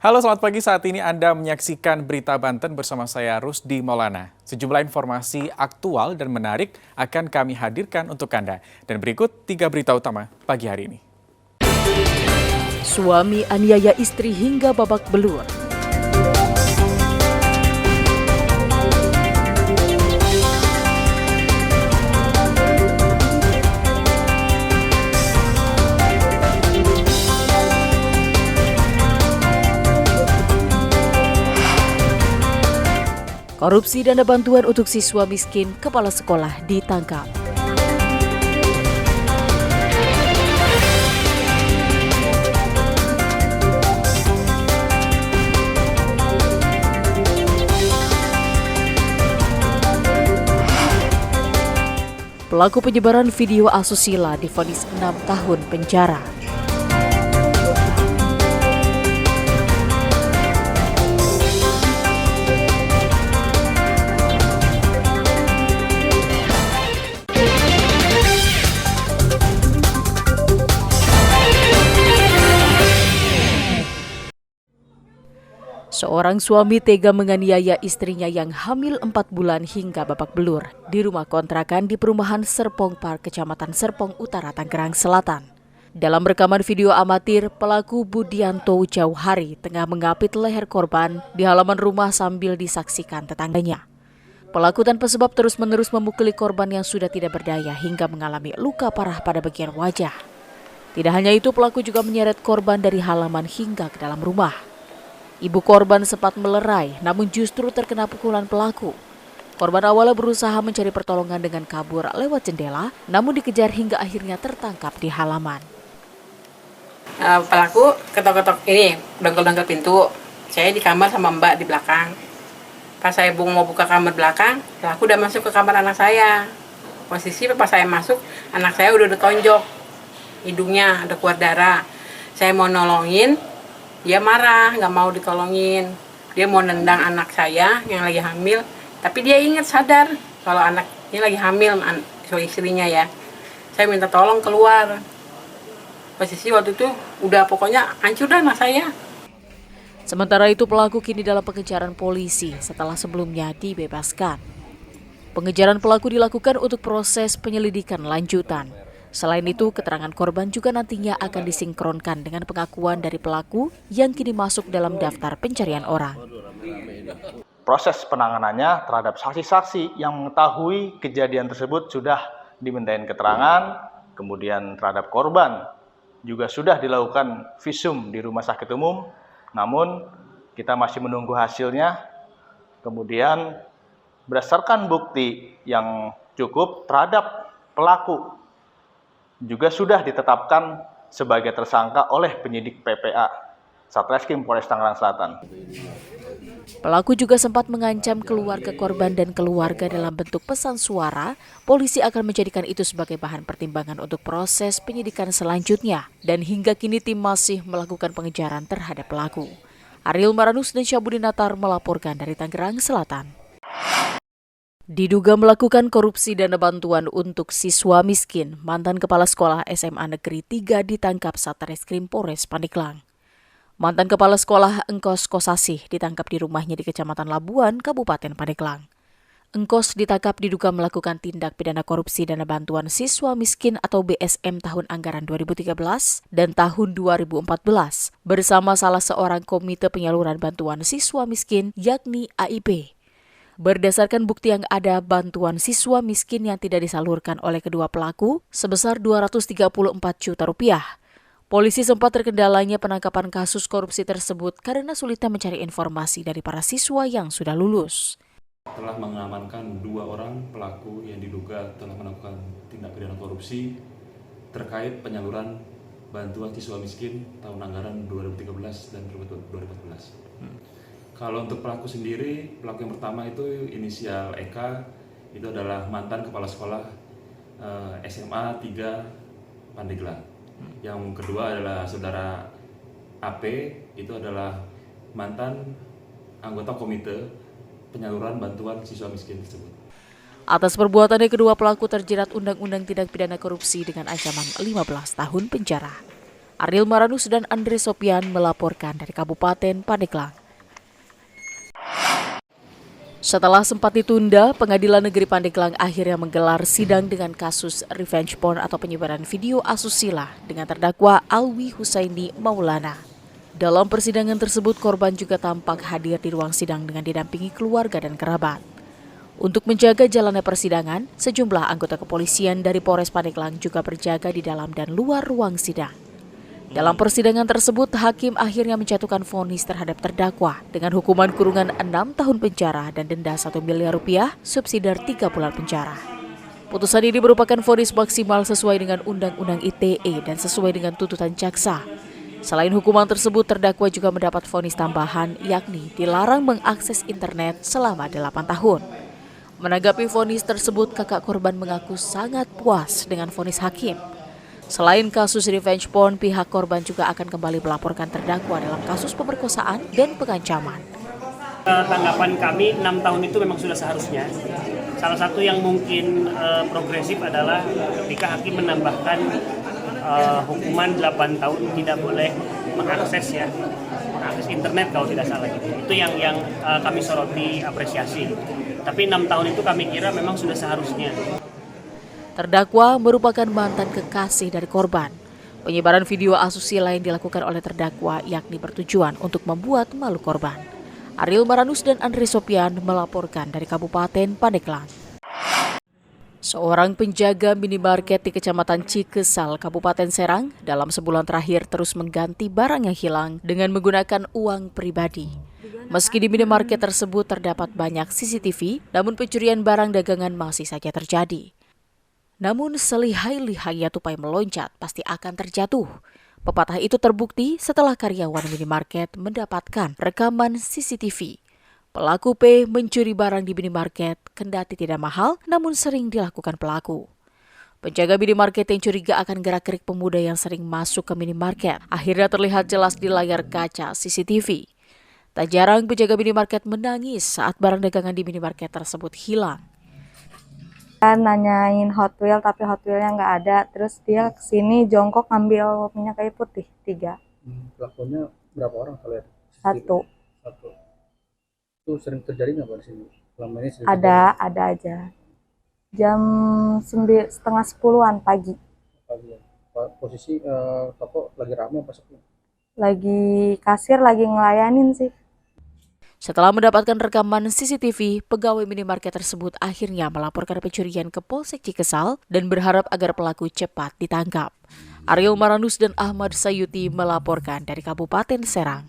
Halo, selamat pagi. Saat ini Anda menyaksikan Berita Banten bersama saya Rusdi Maulana. Sejumlah informasi aktual dan menarik akan kami hadirkan untuk Anda. Dan berikut 3 berita utama pagi hari ini. Suami aniaya istri hingga babak belur. Korupsi dana bantuan untuk siswa miskin, kepala sekolah ditangkap. Pelaku penyebaran video asusila divonis 6 tahun penjara. Seorang suami tega menganiaya istrinya yang hamil 4 bulan hingga babak belur di rumah kontrakan di perumahan Serpong Park, Kecamatan Serpong Utara, Tangerang Selatan. Dalam rekaman video amatir, pelaku Budianto Jauhari tengah mengapit leher korban di halaman rumah sambil disaksikan tetangganya. Pelaku tanpa sebab terus-menerus memukuli korban yang sudah tidak berdaya hingga mengalami luka parah pada bagian wajah. Tidak hanya itu, pelaku juga menyeret korban dari halaman hingga ke dalam rumah. Ibu korban sempat melerai, namun justru terkena pukulan pelaku. Korban awalnya berusaha mencari pertolongan dengan kabur lewat jendela, namun dikejar hingga akhirnya tertangkap di halaman. Pelaku ketok-ketok ini, dongkel-dongkel pintu. Saya di kamar sama Mbak di belakang. Pas saya mau buka kamar belakang, pelaku udah masuk ke kamar anak saya. Posisi pas saya masuk, anak saya udah ditonjok. Hidungnya udah keluar darah. Saya mau nolongin, dia marah, nggak mau ditolongin. Dia mau nendang anak saya yang lagi hamil, tapi dia ingat sadar kalau anaknya lagi hamil, istrinya ya. Saya minta tolong keluar. Posisi waktu itu udah pokoknya hancur dah anak saya. Sementara itu pelaku kini dalam pengejaran polisi setelah sebelumnya dibebaskan. Pengejaran pelaku dilakukan untuk proses penyelidikan lanjutan. Selain itu, keterangan korban juga nantinya akan disinkronkan dengan pengakuan dari pelaku yang kini masuk dalam daftar pencarian orang. Proses penanganannya terhadap saksi-saksi yang mengetahui kejadian tersebut sudah dimintain keterangan, kemudian terhadap korban juga sudah dilakukan visum di rumah sakit umum, namun kita masih menunggu hasilnya. Kemudian berdasarkan bukti yang cukup terhadap pelaku juga sudah ditetapkan sebagai tersangka oleh penyidik PPA Satreskrim Polres Tangerang Selatan. Pelaku juga sempat mengancam keluarga korban dan keluarga dalam bentuk pesan suara. Polisi akan menjadikan itu sebagai bahan pertimbangan untuk proses penyidikan selanjutnya. Dan hingga kini tim masih melakukan pengejaran terhadap pelaku. Ariel Maranus dan Syabudin Natar melaporkan dari Tangerang Selatan. Diduga melakukan korupsi dana bantuan untuk siswa miskin, mantan kepala sekolah SMA Negeri 3 ditangkap Satreskrim Polres Pandeglang. Mantan kepala sekolah Engkos Kosasih ditangkap di rumahnya di Kecamatan Labuan, Kabupaten Pandeglang. Engkos ditangkap diduga melakukan tindak pidana korupsi dana bantuan siswa miskin atau BSM tahun anggaran 2013 dan tahun 2014 bersama salah seorang komite penyaluran bantuan siswa miskin yakni AIP. Berdasarkan bukti yang ada, bantuan siswa miskin yang tidak disalurkan oleh kedua pelaku sebesar Rp234 juta. Polisi sempat terkendalanya penangkapan kasus korupsi tersebut karena sulitnya mencari informasi dari para siswa yang sudah lulus. Telah mengamankan 2 orang pelaku yang diduga telah melakukan tindak pidana korupsi terkait penyaluran bantuan siswa miskin tahun anggaran 2013 dan 2014. Kalau untuk pelaku sendiri, pelaku yang pertama itu inisial Eka, itu adalah mantan kepala sekolah SMA 3 Pandeglang. Yang kedua adalah saudara AP, itu adalah mantan anggota komite penyaluran bantuan siswa miskin tersebut. Atas perbuatannya, kedua pelaku terjerat Undang-Undang Tindak Pidana Korupsi dengan ancaman 15 tahun penjara. Ariel Maranus dan Andre Sopian melaporkan dari Kabupaten Pandeglang. Setelah sempat ditunda, Pengadilan Negeri Pandeglang akhirnya menggelar sidang dengan kasus revenge porn atau penyebaran video asusila dengan terdakwa Alwi Husaini Maulana. Dalam persidangan tersebut, korban juga tampak hadir di ruang sidang dengan didampingi keluarga dan kerabat. Untuk menjaga jalannya persidangan, sejumlah anggota kepolisian dari Polres Pandeglang juga berjaga di dalam dan luar ruang sidang. Dalam persidangan tersebut, hakim akhirnya menjatuhkan vonis terhadap terdakwa dengan hukuman kurungan 6 tahun penjara dan denda 1 miliar rupiah, subsidiar 3 bulan penjara. Putusan ini merupakan vonis maksimal sesuai dengan Undang-Undang ITE dan sesuai dengan tuntutan jaksa. Selain hukuman tersebut, terdakwa juga mendapat vonis tambahan, yakni dilarang mengakses internet selama 8 tahun. Menanggapi vonis tersebut, kakak korban mengaku sangat puas dengan vonis hakim. Selain kasus revenge porn, pihak korban juga akan kembali melaporkan terdakwa dalam kasus pemerkosaan dan pengancaman. Tanggapan kami 6 tahun itu memang sudah seharusnya. Salah satu yang mungkin progresif adalah ketika hakim menambahkan hukuman 8 tahun tidak boleh mengakses internet kalau tidak salah gitu. Itu yang kami soroti, apresiasi. Tapi 6 tahun itu kami kira memang sudah seharusnya. Terdakwa merupakan mantan kekasih dari korban. Penyebaran video asusila yang dilakukan oleh terdakwa yakni bertujuan untuk membuat malu korban. Ariel Maranus dan Andre Sopian melaporkan dari Kabupaten Pandeglang. Seorang penjaga minimarket di Kecamatan Cikesal, Kabupaten Serang, dalam sebulan terakhir terus mengganti barang yang hilang dengan menggunakan uang pribadi. Meski di minimarket tersebut terdapat banyak CCTV, namun pencurian barang dagangan masih saja terjadi. Namun selihai-lihainya tupai meloncat pasti akan terjatuh. Pepatah itu terbukti setelah karyawan minimarket mendapatkan rekaman CCTV. Pelaku P mencuri barang di minimarket, kendati tidak mahal, namun sering dilakukan pelaku. Penjaga minimarket yang curiga akan gerak-gerik pemuda yang sering masuk ke minimarket akhirnya terlihat jelas di layar kaca CCTV. Tak jarang penjaga minimarket menangis saat barang dagangan di minimarket tersebut hilang. Nanyain Hot Wheels tapi Hot Wheels-nya nggak ada, terus dia kesini jongkok ngambil minyak kayu putih 3. Pelakunya berapa orang kalau lihat? Satu. Itu sering terjadi nggak di sini? Selama ini sering Ada aja. Jam 9:30-an pagi. terjadi. Posisi toko lagi ramai apa sepi? Lagi kasir lagi ngelayanin sih. Setelah mendapatkan rekaman CCTV, pegawai minimarket tersebut akhirnya melaporkan pencurian ke Polsek Cikesal dan berharap agar pelaku cepat ditangkap. Ariel Maranus dan Ahmad Sayuti melaporkan dari Kabupaten Serang.